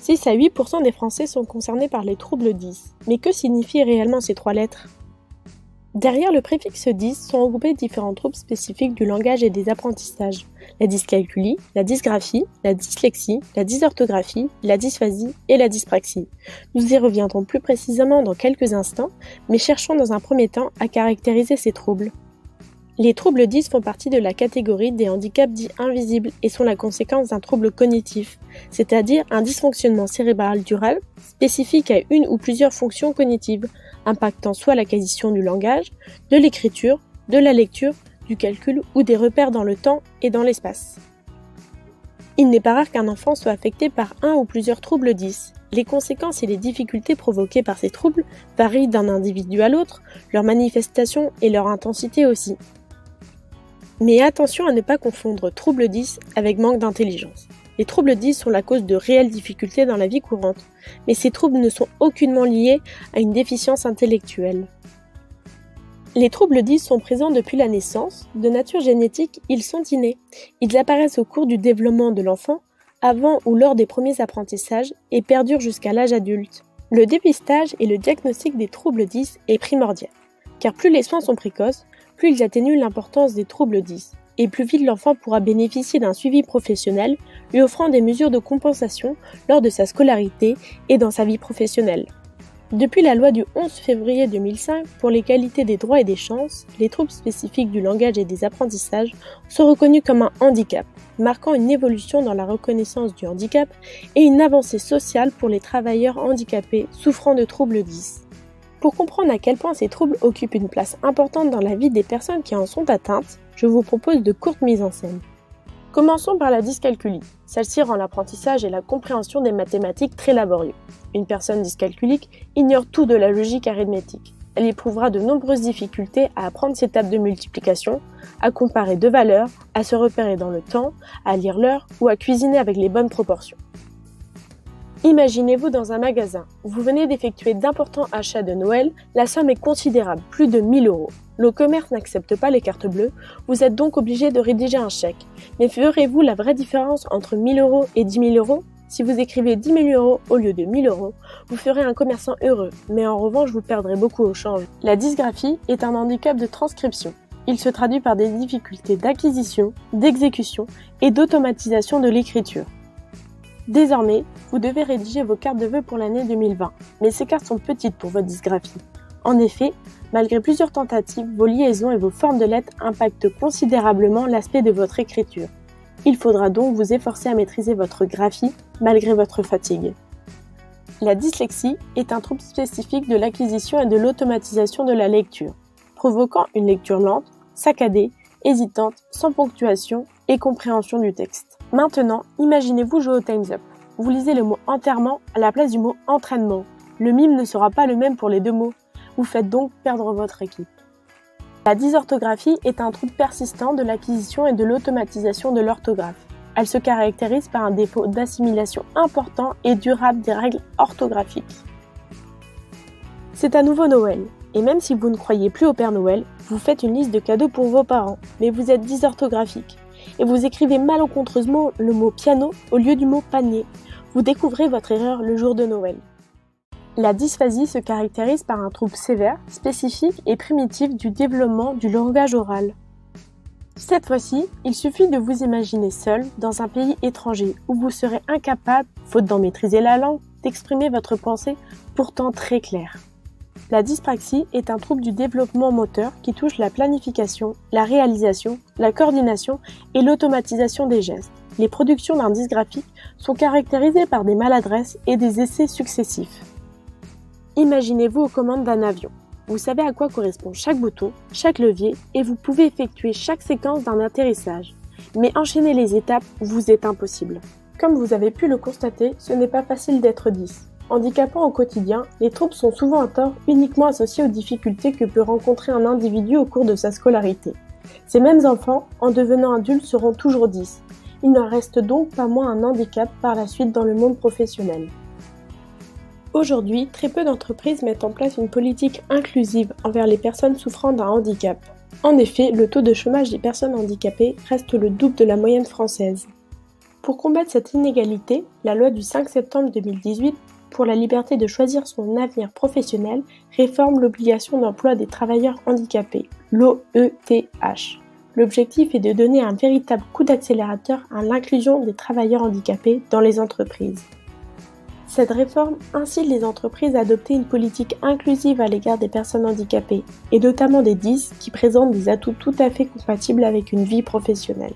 6 à 8% des Français sont concernés par les troubles 10. Mais que signifient réellement ces 3 lettres? Derrière le préfixe 10 sont regroupés différents troubles spécifiques du langage et des apprentissages. La dyscalculie, la dysgraphie, la dyslexie, la dysorthographie, la dysphasie et la dyspraxie. Nous y reviendrons plus précisément dans quelques instants, mais cherchons dans un premier temps à caractériser ces troubles. Les troubles 10 font partie de la catégorie des handicaps dits invisibles et sont la conséquence d'un trouble cognitif, c'est-à-dire un dysfonctionnement cérébral durable spécifique à une ou plusieurs fonctions cognitives, impactant soit l'acquisition du langage, de l'écriture, de la lecture, du calcul ou des repères dans le temps et dans l'espace. Il n'est pas rare qu'un enfant soit affecté par un ou plusieurs troubles 10. Les conséquences et les difficultés provoquées par ces troubles varient d'un individu à l'autre, leurs manifestations et leur intensité aussi. Mais attention à ne pas confondre trouble 10 avec manque d'intelligence. Les troubles 10 sont la cause de réelles difficultés dans la vie courante, mais ces troubles ne sont aucunement liés à une déficience intellectuelle. Les troubles 10 sont présents depuis la naissance. De nature génétique, ils sont innés. Ils apparaissent au cours du développement de l'enfant, avant ou lors des premiers apprentissages et perdurent jusqu'à l'âge adulte. Le dépistage et le diagnostic des troubles 10 est primordial, car plus les soins sont précoces, plus ils atténuent l'importance des troubles 10, et plus vite l'enfant pourra bénéficier d'un suivi professionnel, lui offrant des mesures de compensation lors de sa scolarité et dans sa vie professionnelle. Depuis la loi du 11 février 2005 pour l'égalité des droits et des chances, les troubles spécifiques du langage et des apprentissages sont reconnus comme un handicap, marquant une évolution dans la reconnaissance du handicap et une avancée sociale pour les travailleurs handicapés souffrant de troubles 10. Pour comprendre à quel point ces troubles occupent une place importante dans la vie des personnes qui en sont atteintes, je vous propose de courtes mises en scène. Commençons par la dyscalculie. Celle-ci rend l'apprentissage et la compréhension des mathématiques très laborieux. Une personne dyscalculique ignore tout de la logique arithmétique. Elle éprouvera de nombreuses difficultés à apprendre ses tables de multiplication, à comparer deux valeurs, à se repérer dans le temps, à lire l'heure ou à cuisiner avec les bonnes proportions. Imaginez-vous dans un magasin. Vous venez d'effectuer d'importants achats de Noël, la somme est considérable, plus de 1 000 €. Le commerce n'accepte pas les cartes bleues, vous êtes donc obligé de rédiger un chèque. Mais ferez-vous la vraie différence entre 1 000 € et 10 000 €? Si vous écrivez 10 000 € au lieu de 1 000 €, vous ferez un commerçant heureux, mais en revanche vous perdrez beaucoup au change. La dysgraphie est un handicap de transcription. Il se traduit par des difficultés d'acquisition, d'exécution et d'automatisation de l'écriture. Désormais, vous devez rédiger vos cartes de vœux pour l'année 2020, mais ces cartes sont petites pour votre dysgraphie. En effet, malgré plusieurs tentatives, vos liaisons et vos formes de lettres impactent considérablement l'aspect de votre écriture. Il faudra donc vous efforcer à maîtriser votre graphie malgré votre fatigue. La dyslexie est un trouble spécifique de l'acquisition et de l'automatisation de la lecture, provoquant une lecture lente, saccadée, hésitante, sans ponctuation et compréhension du texte. Maintenant, imaginez-vous jouer au Time's Up. Vous lisez le mot enterrement à la place du mot entraînement. Le mime ne sera pas le même pour les deux mots. Vous faites donc perdre votre équipe. La dysorthographie est un trouble persistant de l'acquisition et de l'automatisation de l'orthographe. Elle se caractérise par un défaut d'assimilation important et durable des règles orthographiques. C'est à nouveau Noël, et même si vous ne croyez plus au Père Noël, vous faites une liste de cadeaux pour vos parents, mais vous êtes dysorthographique, et vous écrivez malencontreusement le mot piano au lieu du mot panier. Vous découvrez votre erreur le jour de Noël. La dysphasie se caractérise par un trouble sévère, spécifique et primitif du développement du langage oral. Cette fois-ci, il suffit de vous imaginer seul dans un pays étranger où vous serez incapable, faute d'en maîtriser la langue, d'exprimer votre pensée pourtant très claire. La dyspraxie est un trouble du développement moteur qui touche la planification, la réalisation, la coordination et l'automatisation des gestes. Les productions d'un dysgraphique sont caractérisées par des maladresses et des essais successifs. Imaginez-vous aux commandes d'un avion. Vous savez à quoi correspond chaque bouton, chaque levier et vous pouvez effectuer chaque séquence d'un atterrissage. Mais enchaîner les étapes vous est impossible. Comme vous avez pu le constater, ce n'est pas facile d'être 10. Handicapants au quotidien, les troubles sont souvent à tort uniquement associés aux difficultés que peut rencontrer un individu au cours de sa scolarité. Ces mêmes enfants, en devenant adultes, seront toujours 10. Il n'en reste donc pas moins un handicap par la suite dans le monde professionnel. Aujourd'hui, très peu d'entreprises mettent en place une politique inclusive envers les personnes souffrant d'un handicap. « En effet, le taux de chômage des personnes handicapées reste le double de la moyenne française. Pour combattre cette inégalité, la loi du 5 septembre 2018 pour la liberté de choisir son avenir professionnel réforme l'obligation d'emploi des travailleurs handicapés, l'OETH. L'objectif est de donner un véritable coup d'accélérateur à l'inclusion des travailleurs handicapés dans les entreprises. Cette réforme incite les entreprises à adopter une politique inclusive à l'égard des personnes handicapées, et notamment des DIS qui présentent des atouts tout à fait compatibles avec une vie professionnelle.